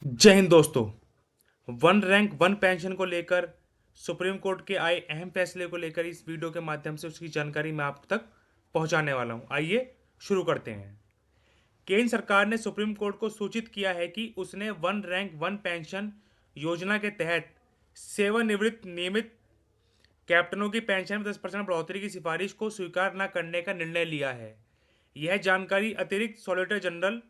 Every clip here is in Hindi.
जय हिंद दोस्तों। वन रैंक वन पेंशन को लेकर सुप्रीम कोर्ट के आए अहम फैसले को लेकर इस वीडियो के माध्यम से उसकी जानकारी मैं आप तक पहुंचाने वाला हूं। आइए शुरू करते हैं। केंद्र सरकार ने सुप्रीम कोर्ट को सूचित किया है कि उसने वन रैंक वन पेंशन योजना के तहत सेवानिवृत्त नियमित कैप्टनों की पेंशन में 10% बढ़ोतरी की सिफारिश को स्वीकार न करने का निर्णय लिया है। यह जानकारी अतिरिक्त सॉलिसिटर जनरल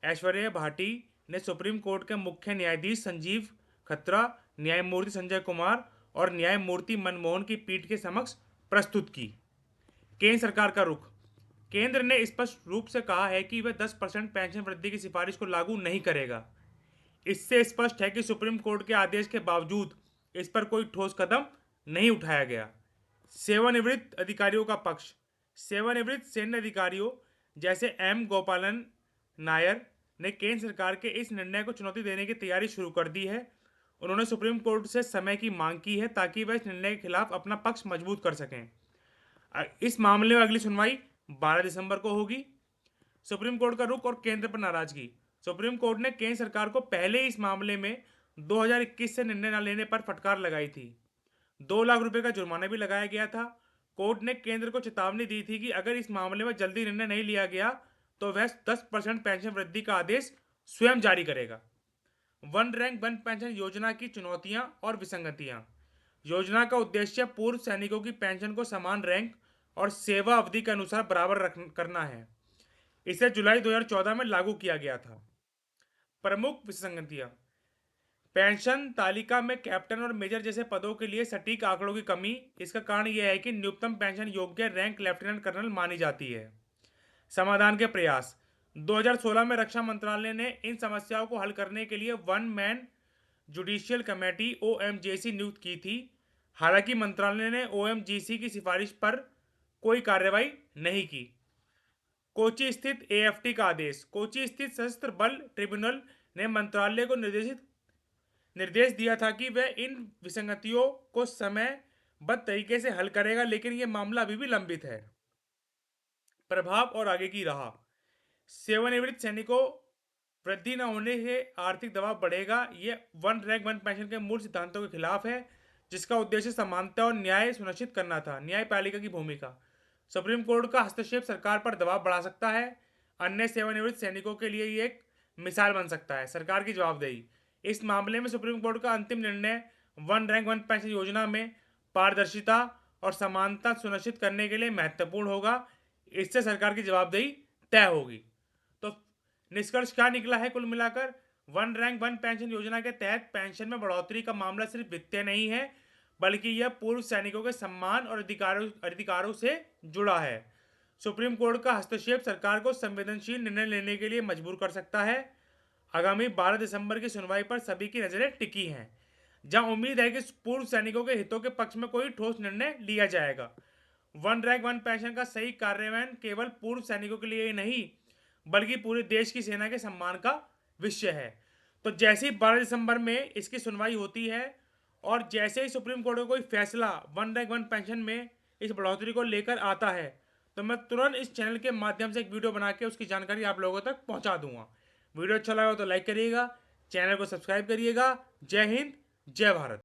ऐश्वर्या भाटी ने सुप्रीम कोर्ट के मुख्य न्यायाधीश संजीव खत्रा, न्यायमूर्ति संजय कुमार और न्यायमूर्ति मनमोहन की पीठ के समक्ष प्रस्तुत की। केंद्र सरकार का रुख। केंद्र ने स्पष्ट रूप से कहा है कि वह 10% पेंशन वृद्धि की सिफारिश को लागू नहीं करेगा। इससे स्पष्ट है कि सुप्रीम कोर्ट के आदेश के बावजूद इस पर कोई ठोस कदम नहीं उठाया गया। सेवानिवृत्त अधिकारियों का पक्ष। सेवानिवृत्त सैन्य अधिकारियों जैसे एम गोपालन नायर ने केंद्र सरकार के इस निर्णय को चुनौती देने की तैयारी शुरू कर दी है। उन्होंने सुप्रीम कोर्ट से समय की मांग की है ताकि वह इस निर्णय के खिलाफ अपना पक्ष मजबूत कर सकें। इस मामले में अगली सुनवाई 12 दिसंबर को होगी। सुप्रीम कोर्ट का रुख और केंद्र पर नाराजगी। सुप्रीम कोर्ट ने केंद्र सरकार को पहले इस मामले में 2021 से निर्णय न लेने पर फटकार लगाई थी। 2 लाख रुपए का जुर्माना भी लगाया गया था। कोर्ट ने केंद्र को चेतावनी दी थी कि अगर इस मामले में जल्दी निर्णय नहीं लिया गया तो वह 10% पेंशन वृद्धि का आदेश स्वयं जारी करेगा। वन रैंक वन पेंशन योजना की चुनौतियां और विसंगतियां। योजना का उद्देश्य पूर्व सैनिकों की पेंशन को समान रैंक और सेवा अवधि के अनुसार बराबर करना है। इसे जुलाई 2014 में लागू किया गया था। प्रमुख विसंगतियां। पेंशन तालिका में कैप्टन और मेजर जैसे पदों के लिए सटीक आंकड़ों की कमी। इसका कारण यह है कि न्यूनतम पेंशन योग्य रैंक लेफ्टिनेंट कर्नल मानी जाती है। समाधान के प्रयास। 2016 में रक्षा मंत्रालय ने इन समस्याओं को हल करने के लिए वन मैन जुडिशियल कमेटी ओएमजेसी नियुक्त की थी। हालांकि मंत्रालय ने ओएमजीसी की सिफारिश पर कोई कार्रवाई नहीं की। कोची स्थित एएफटी का आदेश। कोची स्थित सशस्त्र बल ट्रिब्यूनल ने मंत्रालय को निर्देश दिया था कि वह इन विसंगतियों को समयबद्ध तरीके से हल करेगा, लेकिन यह मामला अभी भी लंबित है। प्रभाव और आगे की राह। सेवानिवृत्त सैनिकों वृद्धि न होने से आर्थिक दबाव बढ़ेगा। यह वन रैंक वन पेंशन के मूल सिद्धांतों के खिलाफ है, जिसका उद्देश्य समानता और न्याय सुनिश्चित करना था। न्यायपालिका की भूमिका। सुप्रीम कोर्ट का हस्तक्षेप सरकार पर दबाव बढ़ा सकता है। अन्य सेवानिवृत्त सैनिकों के लिए ये एक मिसाल बन सकता है। सरकार की जवाबदेही। इस मामले में सुप्रीम कोर्ट का अंतिम निर्णय वन रैंक वन पेंशन योजना में पारदर्शिता और समानता सुनिश्चित करने के लिए महत्वपूर्ण होगा। इससे सरकार की जवाबदेही तय होगी। तो निष्कर्ष क्या निकला है? कुल मिलाकर वन रैंक वन पेंशन योजना के तहत पेंशन में बढ़ोतरी का मामला सिर्फ वित्तीय नहीं है, बल्कि यह पूर्व सैनिकों के सम्मान और अधिकारों से जुड़ा है। सुप्रीम कोर्ट का हस्तक्षेप सरकार को संवेदनशील निर्णय लेने के लिए मजबूर कर सकता है। आगामी 12 दिसंबर की सुनवाई पर सभी की नजरें टिकी हैं, जहां उम्मीद है कि पूर्व सैनिकों के हितों के पक्ष में कोई ठोस निर्णय लिया जाएगा। वन रैंक वन पेंशन का सही कार्यान्वयन केवल पूर्व सैनिकों के लिए ही नहीं, बल्कि पूरे देश की सेना के सम्मान का विषय है। तो जैसे ही 12 दिसंबर में इसकी सुनवाई होती है और जैसे ही सुप्रीम कोर्ट का कोई फैसला वन रैंक वन पेंशन में इस बढ़ोतरी को लेकर आता है, तो मैं तुरंत इस चैनल के माध्यम से एक वीडियो बना के उसकी जानकारी आप लोगों तक पहुंचा दूंगा। वीडियो अच्छा लगा तो लाइक करिएगा, चैनल को सब्सक्राइब करिएगा। जय हिंद, जय भारत।